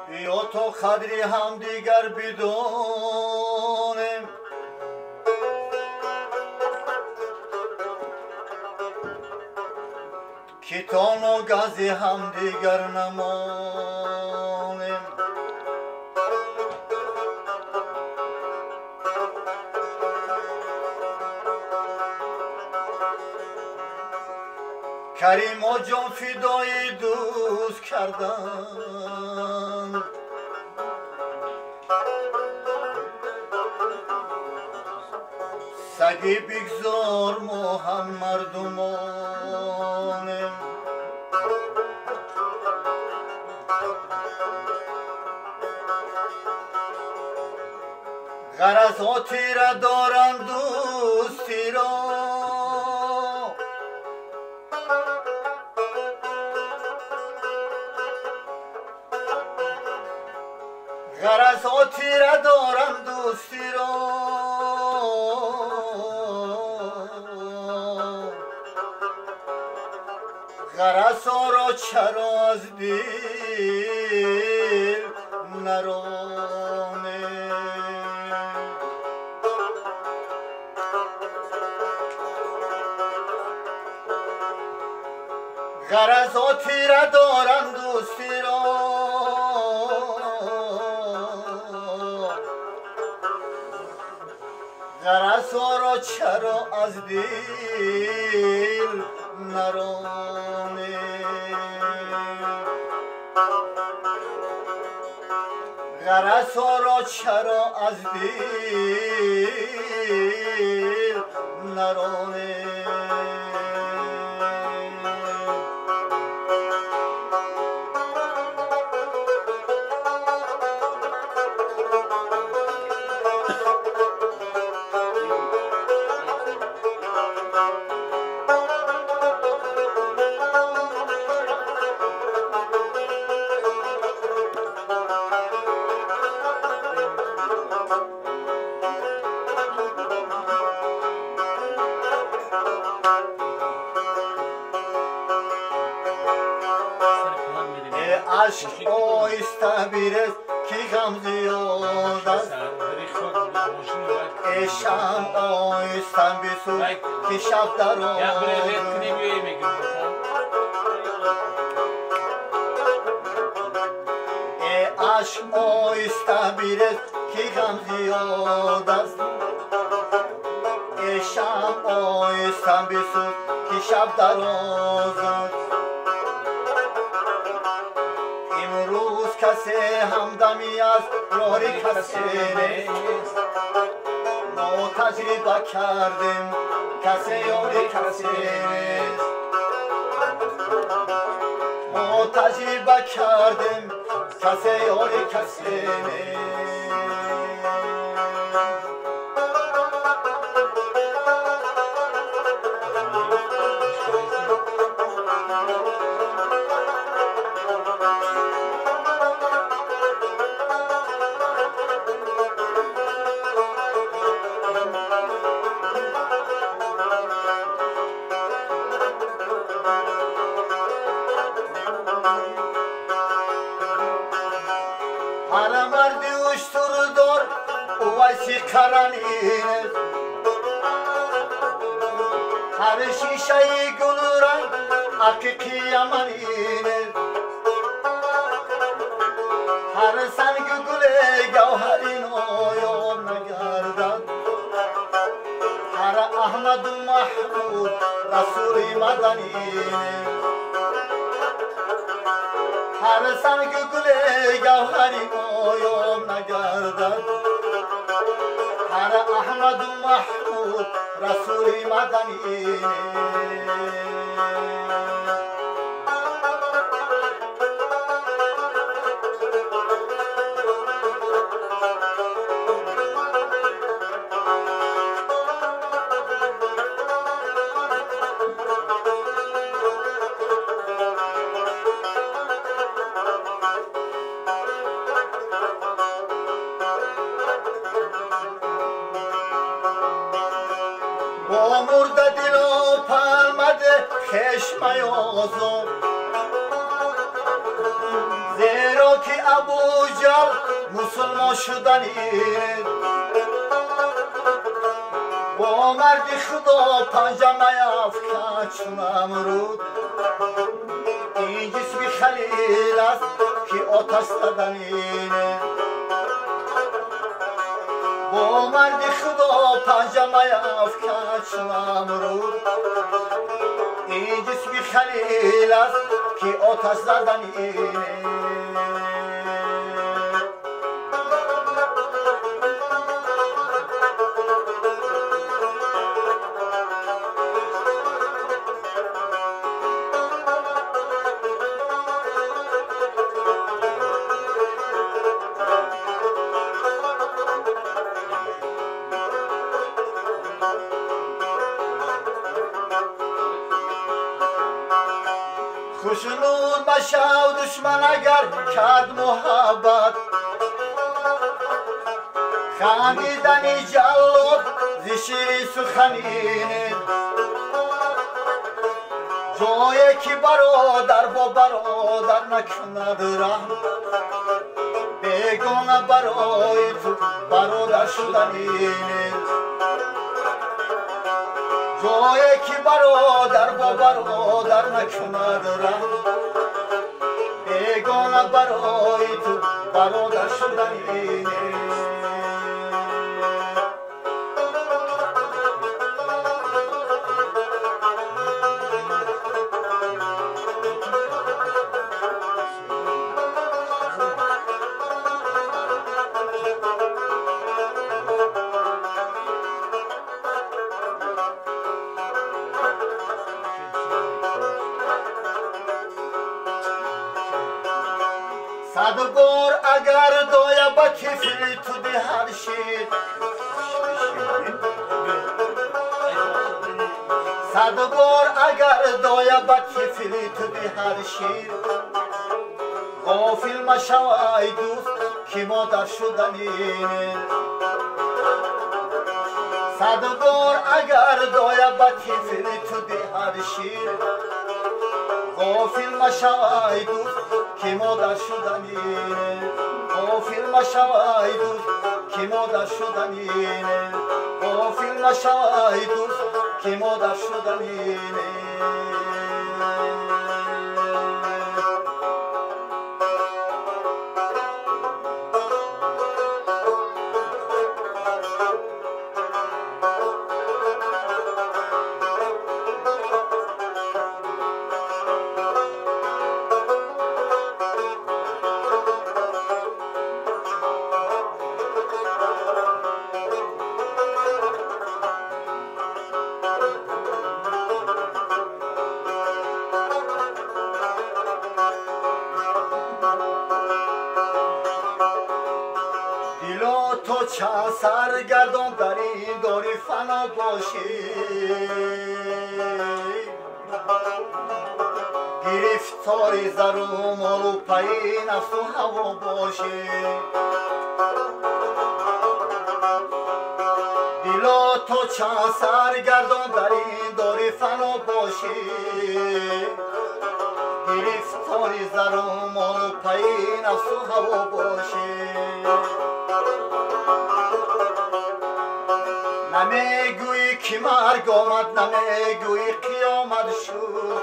بیا تو قدری هم دیگر بدانیم که تا ناگزی هم دیگر نمانیم کریم و جان فدای دوست کردن سگی بگذار ما هم مردمانیم غرضاتی را دارند دوستی را غرضاتی را دارند دوستی را غرضا را چرا از دل نرانه غرضاتی را دارند دوستی را غرضا را چرا از دل نرانه غرضا را چرا از دل نرانه عشق آیسته بیرد که غم زیاد است ای شمع آیسته بسوز که شب دراز ای عشق آیسته بیرد که غم زیاد است ای شمع آیسته بسوز که شب دراز است امروز کسی همدمی از راه کسی نیست ما تجربه کردیم کسی یاری کسی نیست ما تجربه کردیم کسی یاری کسی نیست هر مردی اشتر دار ویسی قرنینه هر شیشه گل رنگ حقیقی یمنینه هر سنگ گل گوهری نایاب نگردد هر احمد محمود رسول مدنینه هر سنگ گل گوهری نایاب نگردد هر احمد محمود رسول مدنینه با مرده دل و پرمده خشم آزاد که ابوجهل مسلمان شدنی با مرد خدا پنجه افکن چون امرود این جسم خلیل است که آتش زدنی با مرد خدا پنجه افکن چون امرود این جسم خلیل است که آتش زدنی خوشنود بشو دشمن اگر کرد محبت خندیدنی جلاد ز شیرین سخنین جایی که برادر با برادر نکند رحم بیگانه برای تو برادر شدنین جایی که برادر با برادر نکند رحم بیگانه برای تو برادر شدنی صد بار اگر دایا با کفل تو دهر شیر صد بار اگر دایا با کفل تو دهر شیر غافل مشو ای دوست که مادر شدنی صد بار اگر دایا با کفل تو دهر شیر غافل مشو ای دوست که مادر شدنی غافل مشو ای دوست که مادر شدنی غافل مشو ای دوست که مادر شدنی تو چند سرگردان در این داری فنا باشی گرفتاری زر و مال و پی نفس و هوا باشی دلا تو چند سرگردان در این داری فنا باشی گرفتاری زر و مال و پی نفس و هوا باشی نمیگویی که مرگ آمد نمیگویی قیامت شد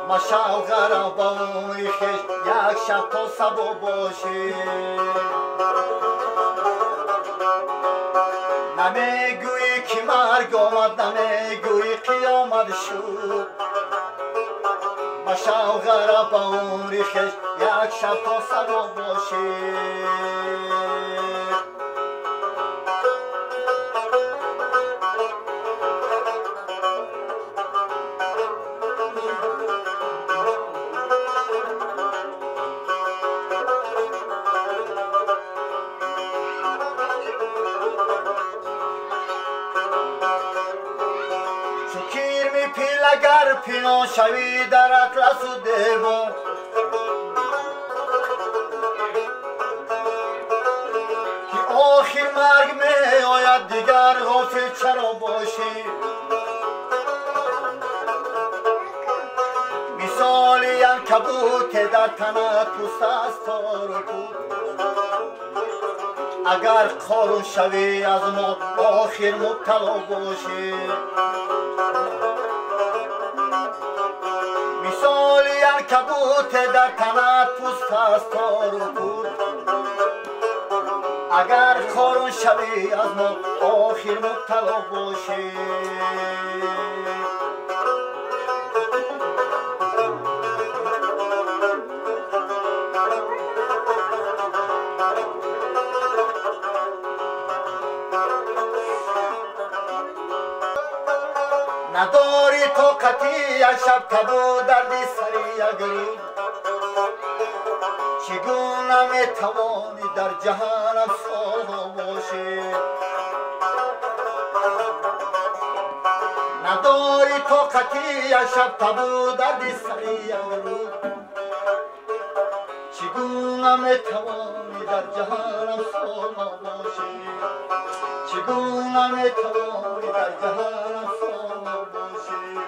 مشو غرق با عمری خویش یک شب تا صبح باشی نمیگویی که مرگ آمد نمیگویی قیامت شد مشو غرق با عمری خویش یک شب تا صبح باشی اگر پینا شوی در اطلس و دیوان که آخر مرگ می آید دیگر غافل چرا باشی مثال یک عنکبوت در تنت پوست است تار و پود اگر قارون شوی از ما آخر مبتلا باشی مثال عنکبوت در تنت پوست است تار و پود اگر قارون شوی از ما آخر مبتلا باشی نداری طاقتی یک شب تبو دردی سری اگری چگونه میتوانی در جهنم سالها باشی نداری طاقتی یک شب تبو دردی سری اگری چگونه میتوانی در جهنم سالها باشی چگونه میتوانی در جهنم سالها باشی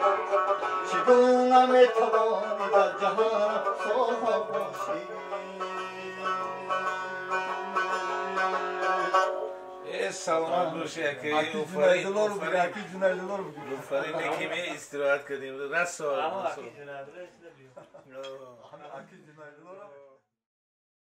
چگونه میتوانی در جهنم سالها باشی سلامت باشه که آفرین که می استراحت کردیم رسال